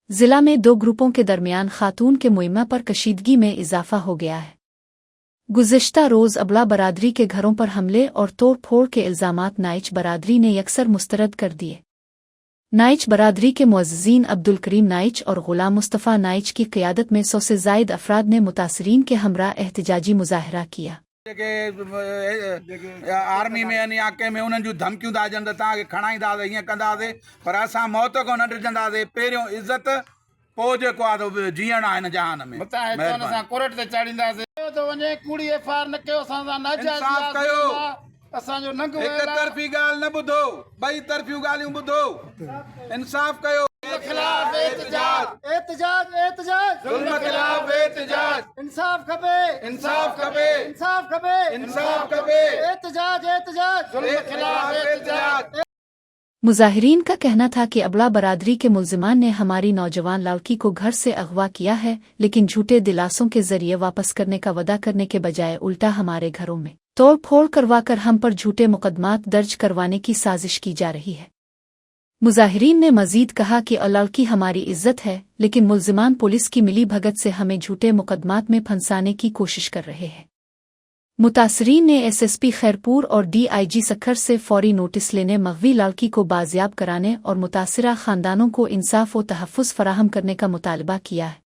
जिला में 2 ग्रुपों के दरमियान खातून के मुहिमा पर कशीदगी में इजाफा हो गया है। गुज़िश्ता रोज़ अबला बरादरी के घरों पर हमले और तोड़ फोड़ के इल्ज़ामात नाइच बरादरी ने यकसर मुस्तरद कर दिए। नाइच बरादरी के मुअज़्ज़िज़ीन अब्दुल करीम नाइच और ग़ुलाम मुस्तफ़ा नाइच की क़ियादत में 100 से ज़ायद अफ़राद ने मुतासरीन के हमरा एहतिजाजी मुज़ाहिरा किया। आर्मी में यानी आके में उन्हनि जूं धमकियूं था ॾियनि त तव्हांखे खणाईंदासीं हीअं कंदासीं, पर असां मौत खां न ॾिसंदासीं। पहिरियों इज़त पोइ जेको आहे जीअण आहे हिन जहान में। असां कोर्ट ते चाढ़ींदासीं तो वञे कूड़ी एफआईआर न कयो, असां सां इंसाफ़ कयो। असांजो नंग हिक तरफ़ी ॻाल्हि न ॿुधो, ॿई तरफ़ियूं ॻाल्हियूं ॿुधो। इंसाफ़ कयो। खिलाफ एहतजाज एहतजाज एहतजाज ज़ुल्म खिलाफ एहतजाज। इंसाफ खपे इंसाफ खपे। इंसाफ खपे इंसाफ खपे। एहतजाज एहतजाज ज़ुल्म खिलाफ एहतजाज। मुज़ाहिरीन का कहना था कि अबला बरादरी के मुल्ज़िमान ने हमारी नौजवान लड़की को घर से अगवा किया है, लेकिन झूठे दिलासों के जरिए वापस करने का वादा करने के बजाय उल्टा हमारे घरों में तोड़ फोड़ करवाकर हम पर झूठे मुकदमात दर्ज करवाने की साजिश की जा रही है। मुज़ाहिरीन ने मजीद कहा कि लड़की हमारी इज्जत है, लेकिन मुल्ज़िमान पुलिस की मिली भगत से हमें झूठे मुकदमात में फंसाने की कोशिश कर रहे हैं। मुतासरीन ने एसएसपी खैरपुर और डीआईजी सखर से फौरी नोटिस लेने, मग़वी लड़की को बाजियाब कराने और मुतासिरा ख़ानदानों को इंसाफ व तहफ़्फ़ुज़ फराहम करने का मुतालबा किया है।